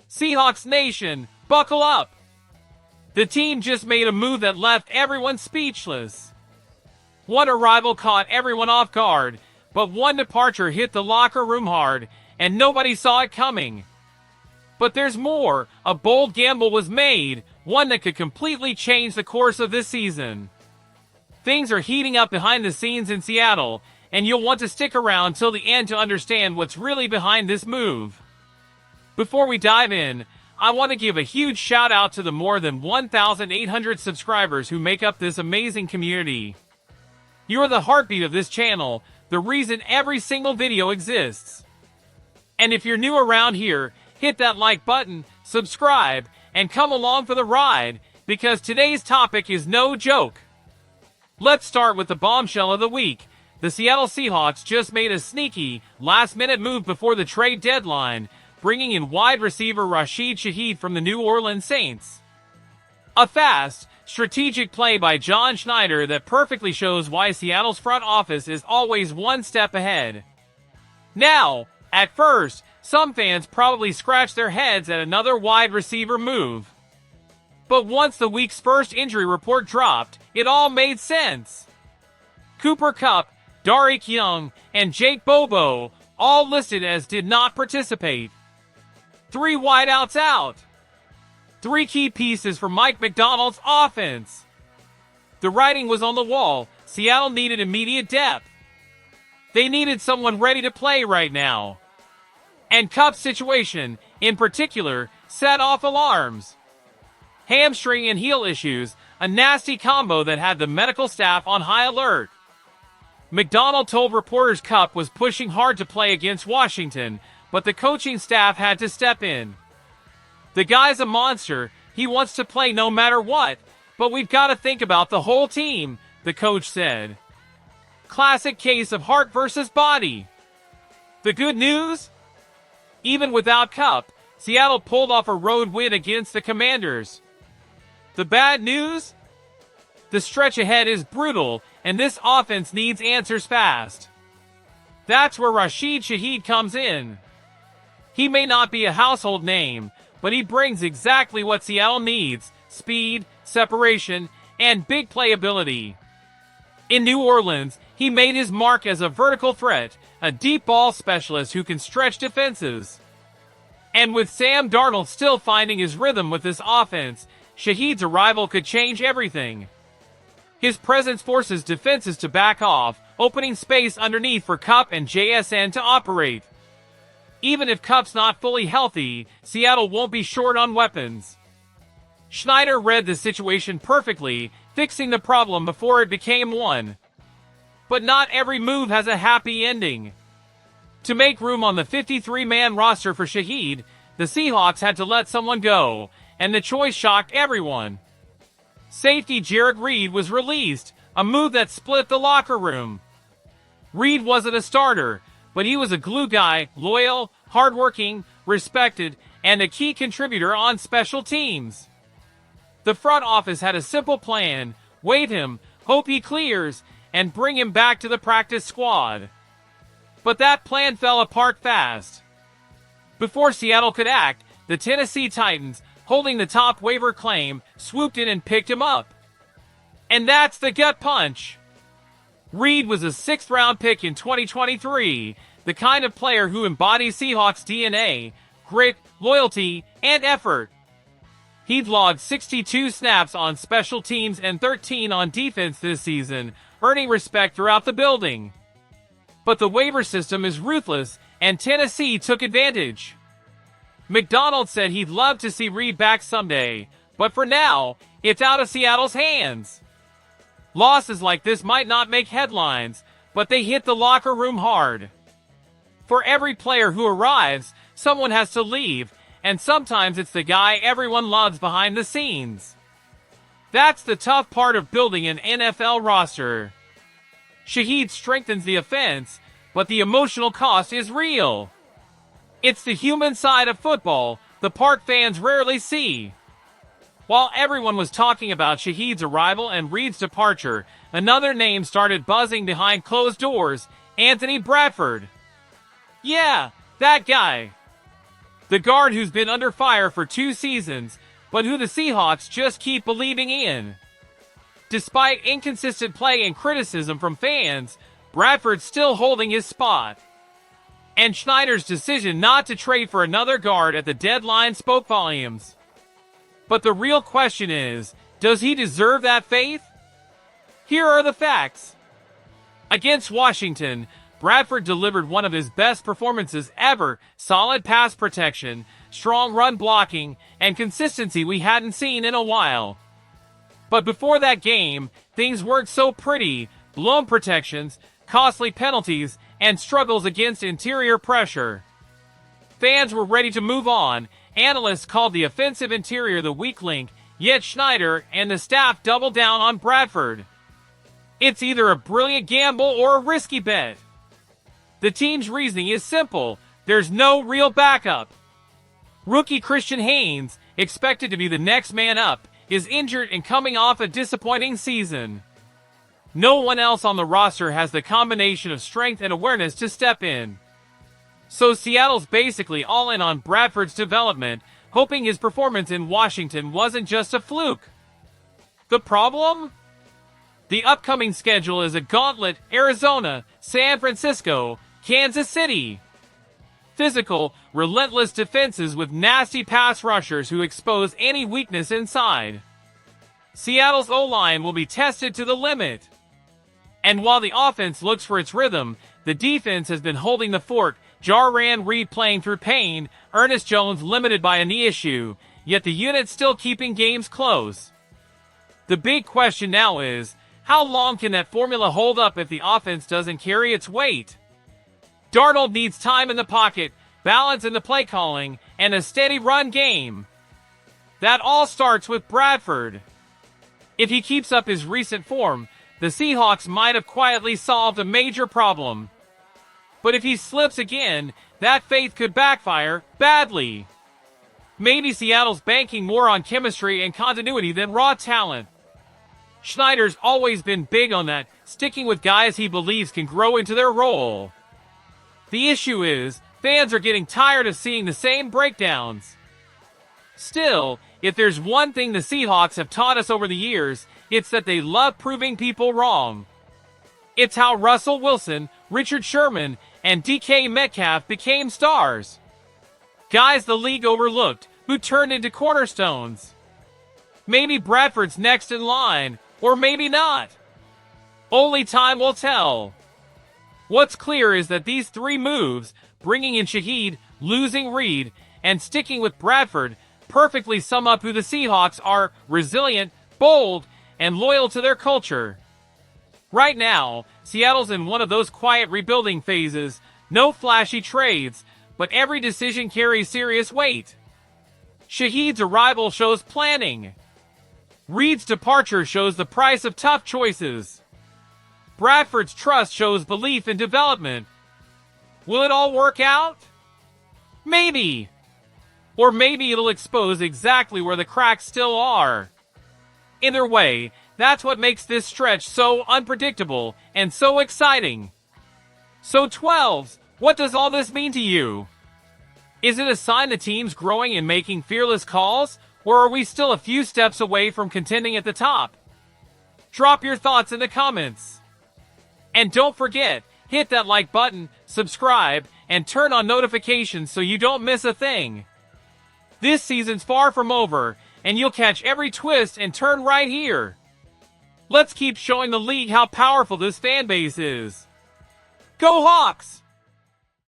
Seahawks Nation, buckle up! The team just made a move that left everyone speechless. One arrival caught everyone off guard, but one departure hit the locker room hard, and nobody saw it coming. But there's more. A bold gamble was made, one that could completely change the course of this season. Things are heating up behind the scenes in Seattle, and you'll want to stick around till the end to understand what's really behind this move. Before we dive in, I want to give a huge shout out to the more than 1,800 subscribers who make up this amazing community. You are the heartbeat of this channel, the reason every single video exists. And if you're new around here, hit that like button, subscribe, and come along for the ride, because today's topic is no joke. Let's start with the bombshell of the week. The Seattle Seahawks just made a sneaky, last-minute move before the trade deadline, bringing in wide receiver Rashid Shaheed from the New Orleans Saints. A fast, strategic play by John Schneider that perfectly shows why Seattle's front office is always one step ahead. Now, at first, some fans probably scratched their heads at another wide receiver move. But once the week's first injury report dropped, it all made sense. Cooper Kupp, Darek Young, and Jake Bobo, all listed as did not participate. 3 wideouts out. 3 key pieces for Mike Macdonald's offense. The writing was on the wall. Seattle needed immediate depth. They needed someone ready to play right now. And Kupp's situation, in particular, set off alarms. Hamstring and heel issues, a nasty combo that had the medical staff on high alert. Macdonald told reporters Kupp was pushing hard to play against Washington, but the coaching staff had to step in. The guy's a monster, he wants to play no matter what, but we've got to think about the whole team, the coach said. Classic case of heart versus body. The good news? Even without Kupp, Seattle pulled off a road win against the Commanders. The bad news? The stretch ahead is brutal, and this offense needs answers fast. That's where Rashid Shaheed comes in. He may not be a household name, but he brings exactly what Seattle needs: speed, separation, and big playability. In New Orleans, he made his mark as a vertical threat, a deep ball specialist who can stretch defenses. And with Sam Darnold still finding his rhythm with this offense, Shaheed's arrival could change everything. His presence forces defenses to back off, opening space underneath for Kupp and JSN to operate. Even if Kupp's not fully healthy, Seattle won't be short on weapons. Schneider read the situation perfectly, fixing the problem before it became one. But not every move has a happy ending. To make room on the 53-man roster for Shaheed, the Seahawks had to let someone go, and the choice shocked everyone. Safety Jarek Reed was released, a move that split the locker room. Reed wasn't a starter, but he was a glue guy, loyal, hardworking, respected, and a key contributor on special teams. The front office had a simple plan: waive him, hope he clears, and bring him back to the practice squad. But that plan fell apart fast. Before Seattle could act, the Tennessee Titans, holding the top waiver claim, swooped in and picked him up. And that's the gut punch. Reed was a 6th-round pick in 2023, the kind of player who embodies Seahawks DNA: grit, loyalty, and effort. He'd logged 62 snaps on special teams and 13 on defense this season, earning respect throughout the building. But the waiver system is ruthless, and Tennessee took advantage. Macdonald said he'd love to see Reed back someday, but for now, it's out of Seattle's hands. Losses like this might not make headlines, but they hit the locker room hard. For every player who arrives, someone has to leave, and sometimes it's the guy everyone loves behind the scenes. That's the tough part of building an NFL roster. Shaheed strengthens the offense, but the emotional cost is real. It's the human side of football, the part fans rarely see. While everyone was talking about Shaheed's arrival and Reed's departure, another name started buzzing behind closed doors: Anthony Bradford. Yeah, that guy. The guard who's been under fire for 2 seasons, but who the Seahawks just keep believing in. Despite inconsistent play and criticism from fans, Bradford's still holding his spot. And Schneider's decision not to trade for another guard at the deadline spoke volumes. But the real question is, does he deserve that faith? Here are the facts. Against Washington, Bradford delivered one of his best performances ever. Solid pass protection, strong run blocking, and consistency we hadn't seen in a while. But before that game, things weren't so pretty. Blown protections, costly penalties, and struggles against interior pressure. Fans were ready to move on. Analysts called the offensive interior the weak link, yet Schneider and the staff doubled down on Bradford. It's either a brilliant gamble or a risky bet. The team's reasoning is simple. There's no real backup. Rookie Christian Haynes, expected to be the next man up, is injured and coming off a disappointing season. No one else on the roster has the combination of strength and awareness to step in. So Seattle's basically all in on Bradford's development, hoping his performance in Washington wasn't just a fluke. The problem? The upcoming schedule is a gauntlet: Arizona, San Francisco, Kansas City. Physical, relentless defenses with nasty pass rushers who expose any weakness inside. Seattle's O-line will be tested to the limit. And while the offense looks for its rhythm, the defense has been holding the fort. Jarran Reed playing through pain, Ernest Jones limited by a knee issue, yet the unit's still keeping games close. The big question now is, how long can that formula hold up if the offense doesn't carry its weight? Darnold needs time in the pocket, balance in the play calling, and a steady run game. That all starts with Bradford. If he keeps up his recent form, the Seahawks might have quietly solved a major problem. But if he slips again, that faith could backfire badly. Maybe Seattle's banking more on chemistry and continuity than raw talent. Schneider's always been big on that, sticking with guys he believes can grow into their role. The issue is, fans are getting tired of seeing the same breakdowns. Still, if there's one thing the Seahawks have taught us over the years, it's that they love proving people wrong. It's how Russell Wilson, Richard Sherman, and DK Metcalf became stars. Guys the league overlooked, who turned into cornerstones. Maybe Bradford's next in line, or maybe not. Only time will tell. What's clear is that these 3 moves, bringing in Shaheed, losing Reed, and sticking with Bradford, perfectly sum up who the Seahawks are: resilient, bold, and loyal to their culture. Right now, Seattle's in one of those quiet rebuilding phases. No flashy trades, but every decision carries serious weight. Shaheed's arrival shows planning. Reed's departure shows the price of tough choices. Bradford's trust shows belief in development. Will it all work out? Maybe. Or maybe it'll expose exactly where the cracks still are. Either way, that's what makes this stretch so unpredictable and so exciting. So 12s, what does all this mean to you? Is it a sign the team's growing and making fearless calls, or are we still a few steps away from contending at the top? Drop your thoughts in the comments. And don't forget, hit that like button, subscribe, and turn on notifications so you don't miss a thing. This season's far from over, and you'll catch every twist and turn right here. Let's keep showing the league how powerful this fan base is. Go Hawks!